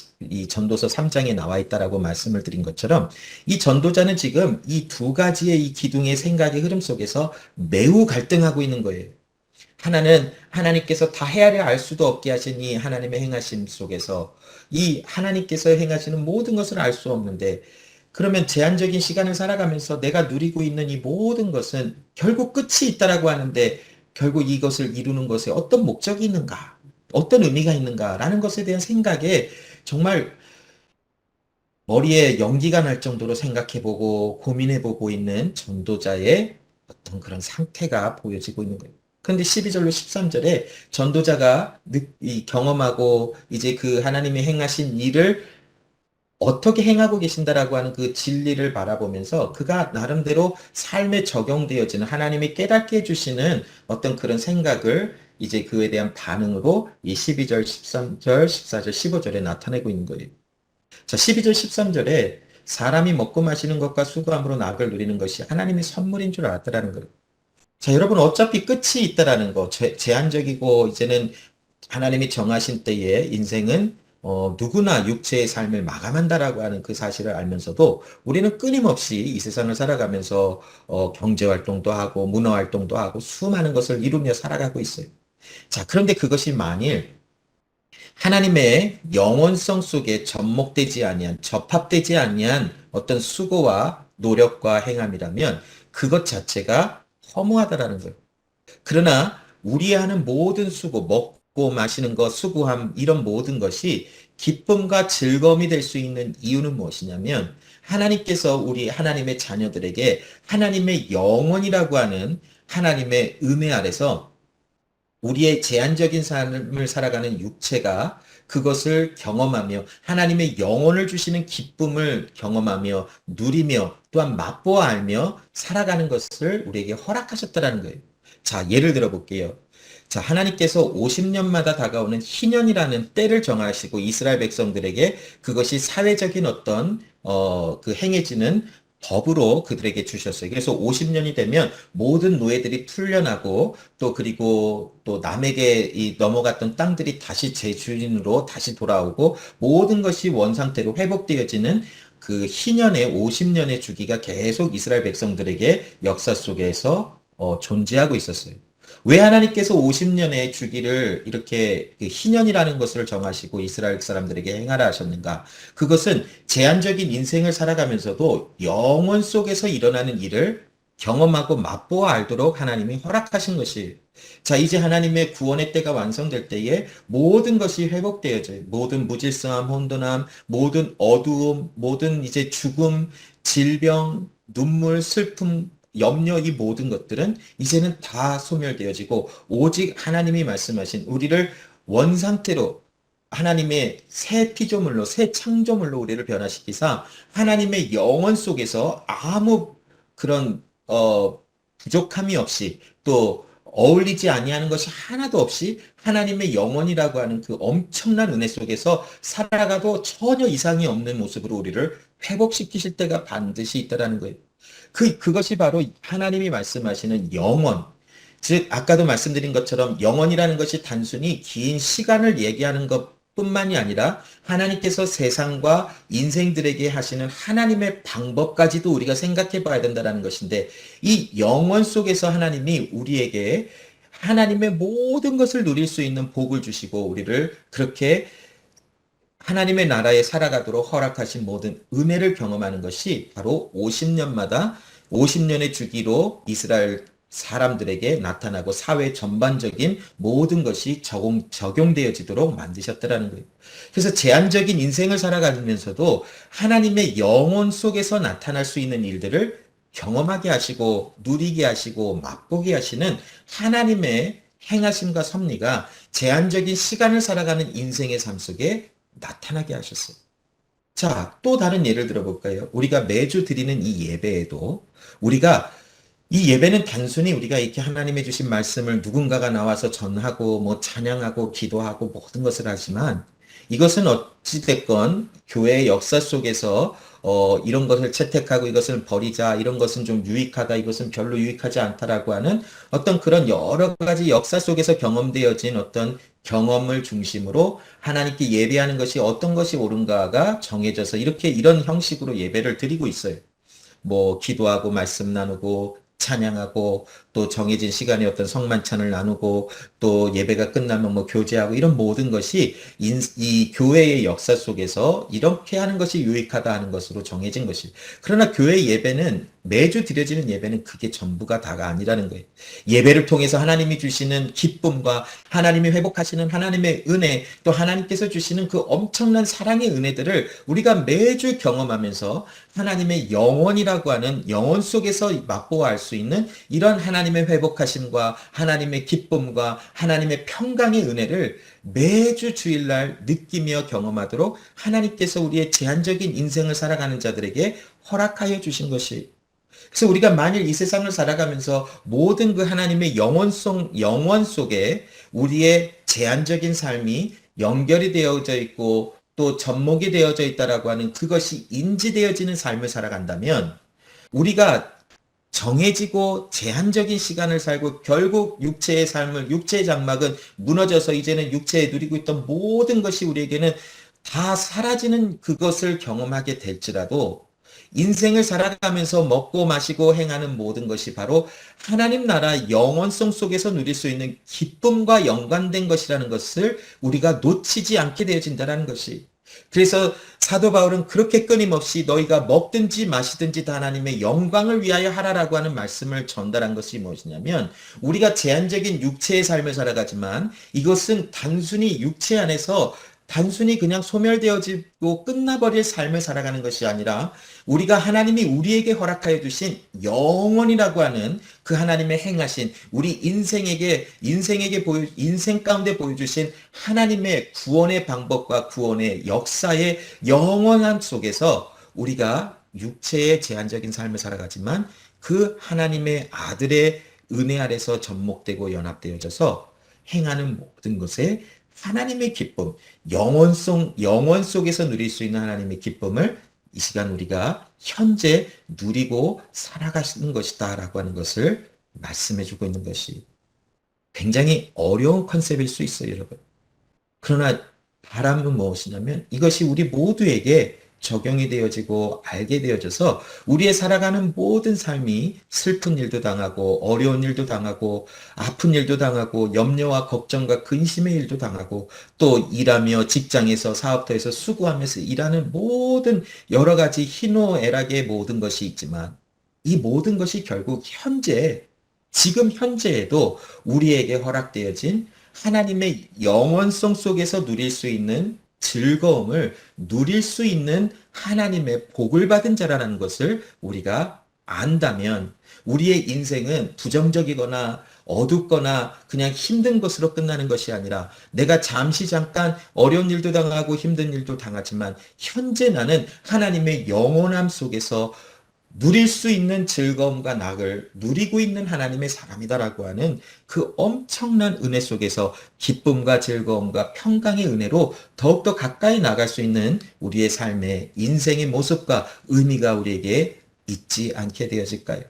전도서 3장에 나와 있다라고 말씀을 드린 것처럼 이 전도자는 지금 이 두 가지의 이 기둥의 생각의 흐름 속에서 매우 갈등하고 있는 거예요. 하나는 하나님께서 다 헤아려 알 수도 없게 하신 이 하나님의 행하심 속에서 이 하나님께서 행하시는 모든 것을 알 수 없는데 그러면 제한적인 시간을 살아가면서 내가 누리고 있는 이 모든 것은 결국 끝이 있다라고 하는데 결국 이것을 이루는 것에 어떤 목적이 있는가? 어떤 의미가 있는가라는 것에 대한 생각에 정말 머리에 연기가 날 정도로 생각해보고 고민해보고 있는 전도자의 어떤 그런 상태가 보여지고 있는 거예요. 그런데 12절로 13절에 전도자가 이 경험하고 이제 그 하나님이 행하신 일을 어떻게 행하고 계신다라고 하는 그 진리를 바라보면서 그가 나름대로 삶에 적용되어지는 하나님이 깨닫게 해주시는 어떤 그런 생각을 이제 그에 대한 반응으로 이 12절, 13절, 14절, 15절에 나타내고 있는 거예요. 자, 12절, 13절에 사람이 먹고 마시는 것과 수고함으로 낙을 누리는 것이 하나님의 선물인 줄 알았다라는 거예요. 자, 여러분, 어차피 끝이 있다라는 거, 제한적이고, 이제는 하나님이 정하신 때에 인생은 누구나 육체의 삶을 마감한다라고 하는 그 사실을 알면서도 우리는 끊임없이 이 세상을 살아가면서 경제 활동도 하고 문화 활동도 하고 수많은 것을 이루며 살아가고 있어요. 자, 그런데 그것이 만일 하나님의 영원성 속에 접목되지 아니한, 접합되지 아니한 어떤 수고와 노력과 행함이라면 그것 자체가 허무하다라는 거예요. 그러나 우리 하는 모든 수고, 먹고 마시는 것, 수고함, 이런 모든 것이 기쁨과 즐거움이 될 수 있는 이유는 무엇이냐면 하나님께서 우리 하나님의 자녀들에게 하나님의 영원이라고 하는 하나님의 은혜 아래서 우리의 제한적인 삶을 살아가는 육체가 그것을 경험하며 하나님의 영혼을 주시는 기쁨을 경험하며 누리며 또한 맛보아 알며 살아가는 것을 우리에게 허락하셨다라는 거예요. 자, 예를 들어 볼게요. 자, 하나님께서 50년마다 다가오는 희년이라는 때를 정하시고 이스라엘 백성들에게 그것이 사회적인 어떤 그 행해지는 법으로 그들에게 주셨어요. 그래서 50년이 되면 모든 노예들이 풀려나고 또 그리고 또 남에게 이 넘어갔던 땅들이 다시 제 주인으로 다시 돌아오고 모든 것이 원상태로 회복되어지는 그 희년의 50년의 주기가 계속 이스라엘 백성들에게 역사 속에서 존재하고 있었어요. 왜 하나님께서 50년의 주기를 이렇게 그 희년이라는 것을 정하시고 이스라엘 사람들에게 행하라 하셨는가? 그것은 제한적인 인생을 살아가면서도 영원 속에서 일어나는 일을 경험하고 맛보아 알도록 하나님이 허락하신 것이에요. 자, 이제 하나님의 구원의 때가 완성될 때에 모든 것이 회복되어져요. 모든 무질서함, 혼돈함, 모든 어두움, 모든 이제 죽음, 질병, 눈물, 슬픔, 염려 이 모든 것들은 이제는 다 소멸되어지고 오직 하나님이 말씀하신 우리를 원상태로 하나님의 새 피조물로, 새 창조물로 우리를 변화시키사 하나님의 영원 속에서 아무 그런 부족함이 없이 또 어울리지 아니하는 것이 하나도 없이 하나님의 영원이라고 하는 그 엄청난 은혜 속에서 살아가도 전혀 이상이 없는 모습으로 우리를 회복시키실 때가 반드시 있다라는 거예요. 그것이 바로 하나님이 말씀하시는 영원. 즉, 아까도 말씀드린 것처럼 영원이라는 것이 단순히 긴 시간을 얘기하는 것뿐만이 아니라 하나님께서 세상과 인생들에게 하시는 하나님의 방법까지도 우리가 생각해 봐야 된다는 것인데, 이 영원 속에서 하나님이 우리에게 하나님의 모든 것을 누릴 수 있는 복을 주시고 우리를 그렇게 하나님의 나라에 살아가도록 허락하신 모든 은혜를 경험하는 것이 바로 50년마다 50년의 주기로 이스라엘 사람들에게 나타나고 사회 전반적인 모든 것이 적용되어지도록 만드셨다라는 거예요. 그래서 제한적인 인생을 살아가면서도 하나님의 영혼 속에서 나타날 수 있는 일들을 경험하게 하시고 누리게 하시고 맛보게 하시는 하나님의 행하심과 섭리가 제한적인 시간을 살아가는 인생의 삶 속에 나타나게 하셨어요. 자, 또 다른 예를 들어볼까요? 우리가 매주 드리는 이 예배에도 우리가 이 예배는 단순히 우리가 이렇게 하나님의 주신 말씀을 누군가가 나와서 전하고 뭐 찬양하고 기도하고 모든 것을 하지만 이것은 어찌됐건 교회의 역사 속에서 이런 것을 채택하고 이것을 버리자, 이런 것은 좀 유익하다, 이것은 별로 유익하지 않다라고 하는 어떤 그런 여러 가지 역사 속에서 경험되어진 어떤 경험을 중심으로 하나님께 예배하는 것이 어떤 것이 옳은가가 정해져서 이렇게 이런 형식으로 예배를 드리고 있어요. 뭐 기도하고 말씀 나누고 찬양하고 또 정해진 시간에 어떤 성만찬을 나누고 또 예배가 끝나면 뭐 교제하고 이런 모든 것이 이 교회의 역사 속에서 이렇게 하는 것이 유익하다 하는 것으로 정해진 것이. 그러나 교회 예배는 매주 드려지는 예배는 그게 전부가 다가 아니라는 거예요. 예배를 통해서 하나님이 주시는 기쁨과 하나님이 회복하시는 하나님의 은혜 또 하나님께서 주시는 그 엄청난 사랑의 은혜들을 우리가 매주 경험하면서 하나님의 영원이라고 하는 영원 속에서 맛보아 알 수 있는 이런 하나님의 회복하심과 하나님의 기쁨과 하나님의 평강의 은혜를 매주 주일날 느끼며 경험하도록 하나님께서 우리의 제한적인 인생을 살아가는 자들에게 허락하여 주신 것이. 그래서 우리가 만일 이 세상을 살아가면서 모든 그 하나님의 영원 속에 우리의 제한적인 삶이 연결이 되어져 있고 또 접목이 되어져 있다라고 하는 그것이 인지되어지는 삶을 살아간다면 우리가 정해지고 제한적인 시간을 살고 결국 육체의 장막은 무너져서 이제는 육체에 누리고 있던 모든 것이 우리에게는 다 사라지는 그것을 경험하게 될지라도 인생을 살아가면서 먹고 마시고 행하는 모든 것이 바로 하나님 나라 영원성 속에서 누릴 수 있는 기쁨과 연관된 것이라는 것을 우리가 놓치지 않게 되어진다는 것이. 그래서 사도 바울은 그렇게 끊임없이 너희가 먹든지 마시든지 다 하나님의 영광을 위하여 하라라고 하는 말씀을 전달한 것이 무엇이냐면 우리가 제한적인 육체의 삶을 살아가지만 이것은 단순히 육체 안에서 단순히 그냥 소멸되어지고 끝나버릴 삶을 살아가는 것이 아니라 우리가 하나님이 우리에게 허락하여 주신 영원이라고 하는 그 하나님의 행하신 우리 인생 가운데 보여주신 하나님의 구원의 방법과 구원의 역사의 영원함 속에서 우리가 육체의 제한적인 삶을 살아가지만 그 하나님의 아들의 은혜 아래서 접목되고 연합되어져서 행하는 모든 것에 하나님의 기쁨, 영원 속에서 누릴 수 있는 하나님의 기쁨을 이 시간 우리가 현재 누리고 살아가시는 것이다라고 하는 것을 말씀해주고 있는 것이 굉장히 어려운 컨셉일 수 있어요, 여러분. 그러나 바람은 무엇이냐면 이것이 우리 모두에게 적용이 되어지고 알게 되어져서 우리의 살아가는 모든 삶이 슬픈 일도 당하고 어려운 일도 당하고 아픈 일도 당하고 염려와 걱정과 근심의 일도 당하고 또 일하며 직장에서 사업터에서 수고하면서 일하는 모든 여러 가지 희노애락의 모든 것이 있지만 이 모든 것이 결국 지금 현재에도 우리에게 허락되어진 하나님의 영원성 속에서 누릴 수 있는 즐거움을 누릴 수 있는 하나님의 복을 받은 자라는 것을 우리가 안다면 우리의 인생은 부정적이거나 어둡거나 그냥 힘든 것으로 끝나는 것이 아니라 내가 잠시 잠깐 어려운 일도 당하고 힘든 일도 당하지만 현재 나는 하나님의 영원함 속에서 누릴 수 있는 즐거움과 낙을 누리고 있는 하나님의 사람이다라고 하는 그 엄청난 은혜 속에서 기쁨과 즐거움과 평강의 은혜로 더욱더 가까이 나갈 수 있는 우리의 삶의 인생의 모습과 의미가 우리에게 있지 않게 되어질까요?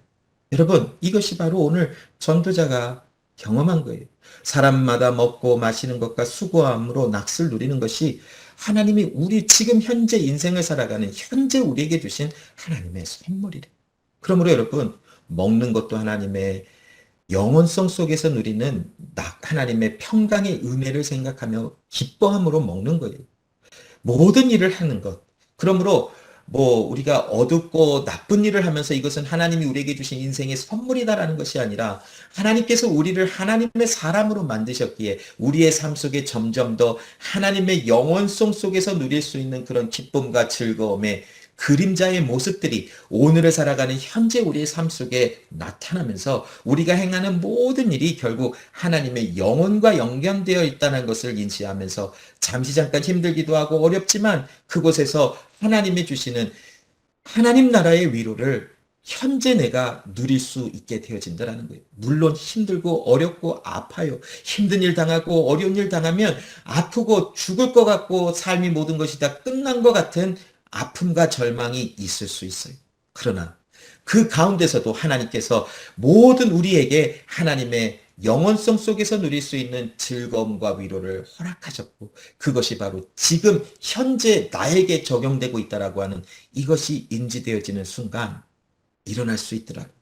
여러분, 이것이 바로 오늘 전도자가 경험한 거예요. 사람마다 먹고 마시는 것과 수고함으로 낙을 누리는 것이 하나님이 우리 지금 현재 인생을 살아가는 현재 우리에게 주신 하나님의 선물이래. 그러므로 여러분, 먹는 것도 하나님의 영원성 속에서 누리는 하나님의 평강의 은혜를 생각하며 기뻐함으로 먹는 거예요. 모든 일을 하는 것. 그러므로 우리가 어둡고 나쁜 일을 하면서 이것은 하나님이 우리에게 주신 인생의 선물이다라는 것이 아니라 하나님께서 우리를 하나님의 사람으로 만드셨기에 우리의 삶 속에 점점 더 하나님의 영원성 속에서 누릴 수 있는 그런 기쁨과 즐거움의 그림자의 모습들이 오늘을 살아가는 현재 우리의 삶 속에 나타나면서 우리가 행하는 모든 일이 결국 하나님의 영혼과 연관되어 있다는 것을 인지하면서 잠시 잠깐 힘들기도 하고 어렵지만 그곳에서 하나님이 주시는 하나님 나라의 위로를 현재 내가 누릴 수 있게 되어진다는 거예요. 물론 힘들고 어렵고 아파요. 힘든 일 당하고 어려운 일 당하면 아프고 죽을 것 같고 삶이 모든 것이 다 끝난 것 같은 아픔과 절망이 있을 수 있어요. 그러나 그 가운데서도 하나님께서 모든 우리에게 하나님의 영원성 속에서 누릴 수 있는 즐거움과 위로를 허락하셨고 그것이 바로 지금 현재 나에게 적용되고 있다라고 하는 이것이 인지되어지는 순간 일어날 수 있더라고요.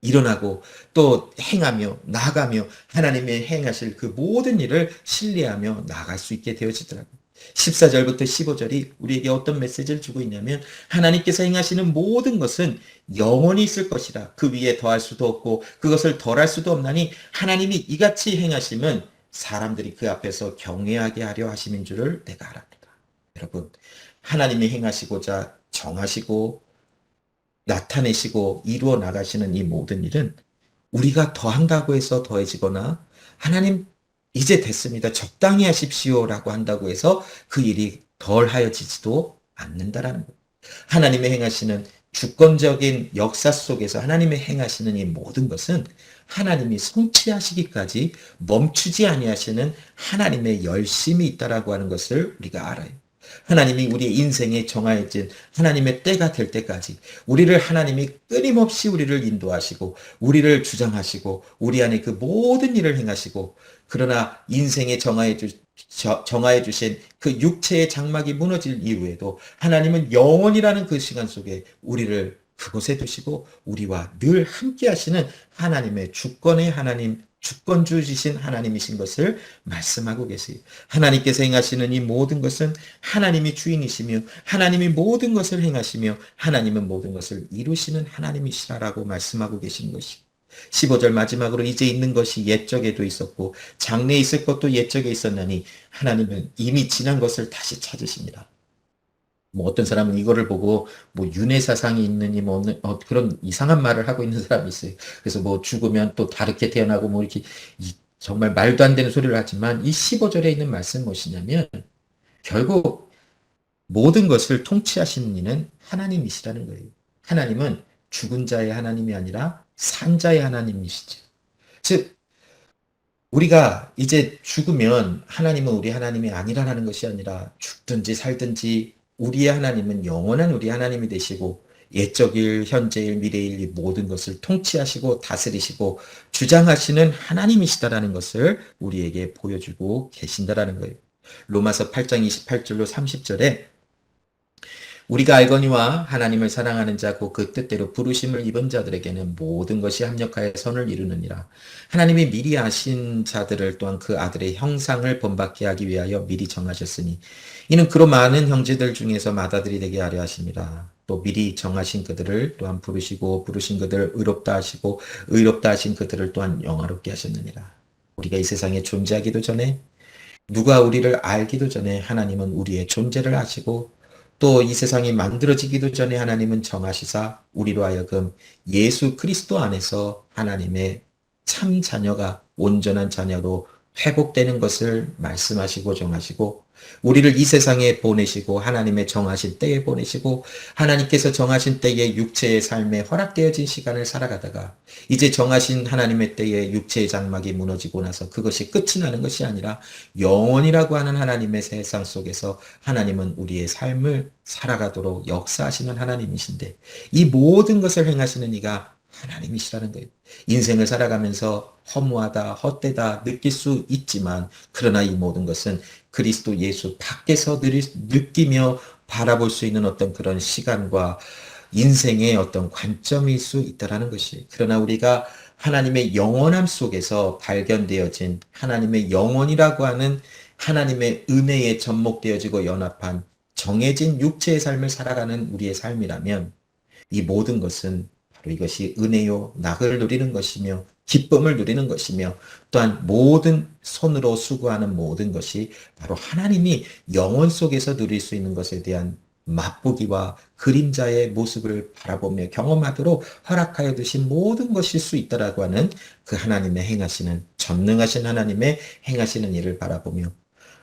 일어나고 또 행하며 나가며 하나님의 행하실 그 모든 일을 신뢰하며 나갈 수 있게 되어지더라고요. 14절부터 15절이 우리에게 어떤 메시지를 주고 있냐면 하나님께서 행하시는 모든 것은 영원히 있을 것이라 그 위에 더할 수도 없고 그것을 덜할 수도 없나니 하나님이 이같이 행하심은 사람들이 그 앞에서 경외하게 하려 하심인 줄을 내가 알았다. 여러분, 하나님이 행하시고자 정하시고 나타내시고 이루어 나가시는 이 모든 일은 우리가 더한다고 해서 더해지거나 하나님 이제 됐습니다. 적당히 하십시오라고 한다고 해서 그 일이 덜하여지지도 않는다라는 거예요. 하나님의 행하시는 주권적인 역사 속에서 하나님의 행하시는 이 모든 것은 하나님이 성취하시기까지 멈추지 아니하시는 하나님의 열심이 있다라고 하는 것을 우리가 알아요. 하나님이 우리의 인생에 정하여진 하나님의 때가 될 때까지 우리를 하나님이 끊임없이 우리를 인도하시고 우리를 주장하시고 우리 안에 그 모든 일을 행하시고 그러나 인생에 정하여 주신 그 육체의 장막이 무너질 이후에도 하나님은 영원이라는 그 시간 속에 우리를 그곳에 두시고 우리와 늘 함께 하시는 하나님의 주권의 하나님 주권주이신 하나님이신 것을 말씀하고 계세요. 하나님께서 행하시는 이 모든 것은 하나님이 주인이시며 하나님이 모든 것을 행하시며 하나님은 모든 것을 이루시는 하나님이시라라고 말씀하고 계신 것이 15절 마지막으로 이제 있는 것이 옛적에도 있었고 장래에 있을 것도 옛적에 있었나니 하나님은 이미 지난 것을 다시 찾으십니다. 어떤 사람은 이거를 보고 윤회 사상이 있느니 그런 이상한 말을 하고 있는 사람이 있어요. 그래서 죽으면 또 다르게 태어나고 이렇게 정말 말도 안 되는 소리를 하지만 이 15절에 있는 말씀은 무엇이냐면 결국 모든 것을 통치하시는 이는 하나님이시라는 거예요. 하나님은 죽은 자의 하나님이 아니라 산 자의 하나님이시죠. 즉 우리가 이제 죽으면 하나님은 우리 하나님이 아니라는 것이 아니라 죽든지 살든지 우리의 하나님은 영원한 우리 하나님이 되시고 옛적일, 현재일, 미래일 이 모든 것을 통치하시고 다스리시고 주장하시는 하나님이시다라는 것을 우리에게 보여주고 계신다라는 거예요. 로마서 8장 28절로 30절에 우리가 알거니와 하나님을 사랑하는 자고 그 뜻대로 부르심을 입은 자들에게는 모든 것이 합력하여 선을 이루느니라. 하나님이 미리 아신 자들을 또한 그 아들의 형상을 본받게 하기 위하여 미리 정하셨으니 이는 그로 많은 형제들 중에서 맏아들이 되게 하려 하심이라. 또 미리 정하신 그들을 또한 부르시고 부르신 그들을 의롭다 하시고 의롭다 하신 그들을 또한 영화롭게 하셨느니라. 우리가 이 세상에 존재하기도 전에 누가 우리를 알기도 전에 하나님은 우리의 존재를 아시고 또 이 세상이 만들어지기도 전에 하나님은 정하시사 우리로 하여금 예수 그리스도 안에서 하나님의 참 자녀가 온전한 자녀로 회복되는 것을 말씀하시고 정하시고 우리를 이 세상에 보내시고 하나님의 정하신 때에 보내시고 하나님께서 정하신 때에 육체의 삶에 허락되어진 시간을 살아가다가 이제 정하신 하나님의 때에 육체의 장막이 무너지고 나서 그것이 끝이 나는 것이 아니라 영원이라고 하는 하나님의 세상 속에서 하나님은 우리의 삶을 살아가도록 역사하시는 하나님이신데 이 모든 것을 행하시는 이가 하나님이시라는 거예요. 인생을 살아가면서 허무하다, 헛되다 느낄 수 있지만 그러나 이 모든 것은 그리스도 예수 밖에서 느끼며 바라볼 수 있는 어떤 그런 시간과 인생의 어떤 관점일 수 있다라는 것이. 그러나 우리가 하나님의 영원함 속에서 발견되어진 하나님의 영원이라고 하는 하나님의 은혜에 접목되어지고 연합한 정해진 육체의 삶을 살아가는 우리의 삶이라면 이 모든 것은 바로 이것이 은혜요, 낙을 누리는 것이며 기쁨을 누리는 것이며 또한 모든 손으로 수고하는 모든 것이 바로 하나님이 영원 속에서 누릴 수 있는 것에 대한 맛보기와 그림자의 모습을 바라보며 경험하도록 허락하여 두신 모든 것일 수 있다라고 하는 그 하나님의 행하시는 전능하신 하나님의 행하시는 일을 바라보며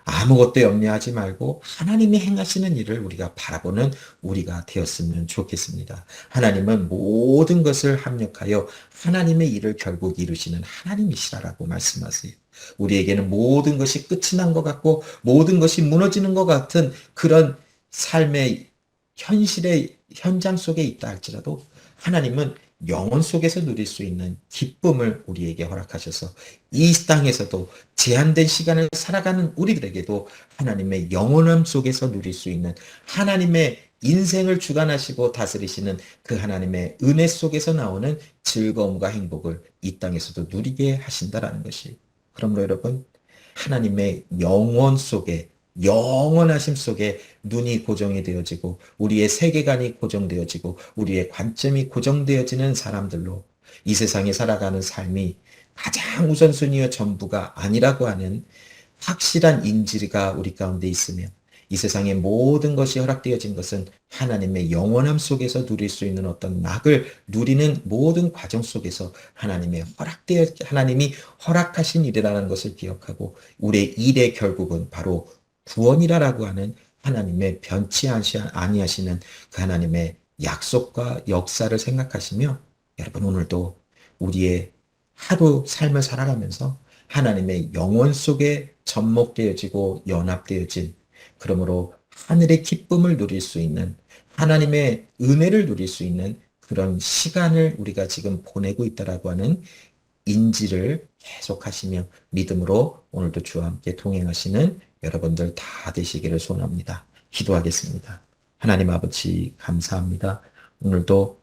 아무것도 염려하지 말고 하나님이 행하시는 일을 우리가 바라보는 우리가 되었으면 좋겠습니다. 하나님은 모든 것을 합력하여 하나님의 일을 결국 이루시는 하나님이시라고 말씀하세요. 우리에게는 모든 것이 끝이 난 것 같고 모든 것이 무너지는 것 같은 그런 삶의 현실의 현장 속에 있다 할지라도 하나님은 영혼 속에서 누릴 수 있는 기쁨을 우리에게 허락하셔서 이 땅에서도 제한된 시간을 살아가는 우리들에게도 하나님의 영원함 속에서 누릴 수 있는 하나님의 인생을 주관하시고 다스리시는 그 하나님의 은혜 속에서 나오는 즐거움과 행복을 이 땅에서도 누리게 하신다라는 것이. 그러므로 여러분, 하나님의 영원 속에 영원하심 속에 눈이 고정이 되어지고 우리의 세계관이 고정되어지고 우리의 관점이 고정되어지는 사람들로 이 세상에 살아가는 삶이 가장 우선순위와 전부가 아니라고 하는 확실한 인지가 우리 가운데 있으며 이 세상의 모든 것이 허락되어진 것은 하나님의 영원함 속에서 누릴 수 있는 어떤 낙을 누리는 모든 과정 속에서 하나님이 허락하신 일이라는 것을 기억하고 우리의 일의 결국은 바로 구원이라고 하는 하나님의 변치 아니하시는 그 하나님의 약속과 역사를 생각하시며 여러분 오늘도 우리의 하루 삶을 살아가면서 하나님의 영원 속에 접목되어지고 연합되어진 그러므로 하늘의 기쁨을 누릴 수 있는 하나님의 은혜를 누릴 수 있는 그런 시간을 우리가 지금 보내고 있다라고 하는 인지를 계속하시며 믿음으로 오늘도 주와 함께 동행하시는 여러분들 다 되시기를 소원합니다. 기도하겠습니다. 하나님 아버지 감사합니다. 오늘도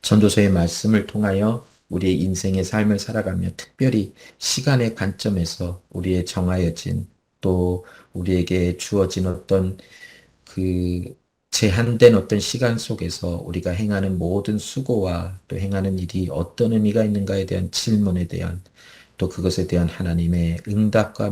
전도서의 말씀을 통하여 우리의 인생의 삶을 살아가며 특별히 시간의 관점에서 우리의 정하여진 또 우리에게 주어진 어떤 그 제한된 어떤 시간 속에서 우리가 행하는 모든 수고와 또 행하는 일이 어떤 의미가 있는가에 대한 질문에 대한 또 그것에 대한 하나님의 응답과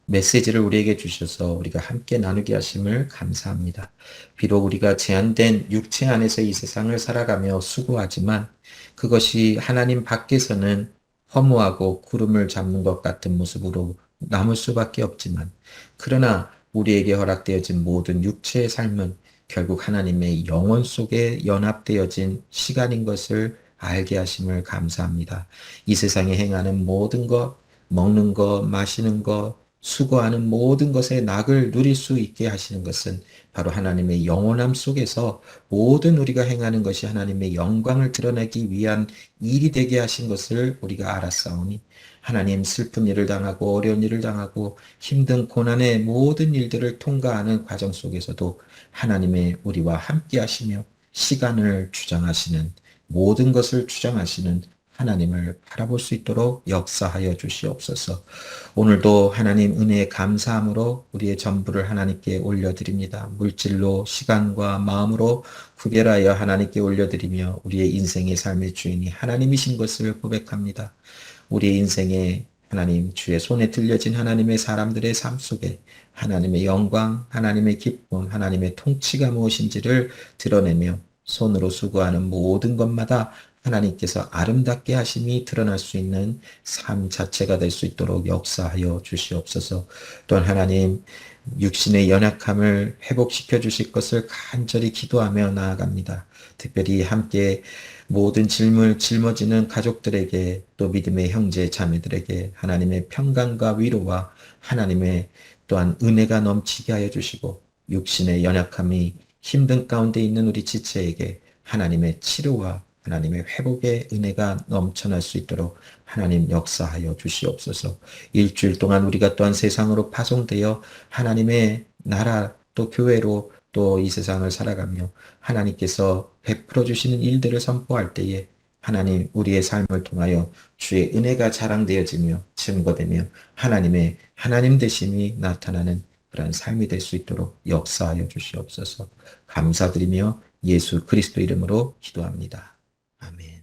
메시지를 우리에게 주셔서 우리가 함께 나누게 하심을 감사합니다. 비록 우리가 제한된 육체 안에서 이 세상을 살아가며 수고하지만 그것이 하나님 밖에서는 허무하고 구름을 잡는 것 같은 모습으로 남을 수밖에 없지만 그러나 우리에게 허락되어진 모든 육체의 삶은 결국 하나님의 영혼 속에 연합되어진 시간인 것을 알게 하심을 감사합니다. 이 세상에 행하는 모든 것, 먹는 것, 마시는 것, 수고하는 모든 것에 낙을 누릴 수 있게 하시는 것은 바로 하나님의 영원함 속에서 모든 우리가 행하는 것이 하나님의 영광을 드러내기 위한 일이 되게 하신 것을 우리가 알았사오니 하나님 슬픈 일을 당하고 어려운 일을 당하고 힘든 고난의 모든 일들을 통과하는 과정 속에서도 하나님의 우리와 함께 하시며 시간을 주장하시는 모든 것을 주장하시는 하나님을 바라볼 수 있도록 역사하여 주시옵소서. 오늘도 하나님 은혜에 감사함으로 우리의 전부를 하나님께 올려드립니다. 물질로 시간과 마음으로 구별하여 하나님께 올려드리며 우리의 인생의 삶의 주인이 하나님이신 것을 고백합니다. 우리의 인생에 하나님 주의 손에 들려진 하나님의 사람들의 삶 속에 하나님의 영광, 하나님의 기쁨, 하나님의 통치가 무엇인지를 드러내며 손으로 수고하는 모든 것마다 하나님께서 아름답게 하심이 드러날 수 있는 삶 자체가 될 수 있도록 역사하여 주시옵소서. 또한 하나님 육신의 연약함을 회복시켜 주실 것을 간절히 기도하며 나아갑니다. 특별히 함께 모든 짊어지는 가족들에게 또 믿음의 형제 자매들에게 하나님의 평강과 위로와 하나님의 또한 은혜가 넘치게 하여 주시고 육신의 연약함이 힘든 가운데 있는 우리 지체에게 하나님의 치료와 하나님의 회복의 은혜가 넘쳐날 수 있도록 하나님 역사하여 주시옵소서. 일주일 동안 우리가 또한 세상으로 파송되어 하나님의 나라 또 교회로 또 이 세상을 살아가며 하나님께서 베풀어 주시는 일들을 선포할 때에 하나님 우리의 삶을 통하여 주의 은혜가 자랑되어지며 증거되며 하나님의 하나님 되심이 나타나는 그러한 삶이 될 수 있도록 역사하여 주시옵소서. 감사드리며 예수 그리스도 이름으로 기도합니다. 아멘.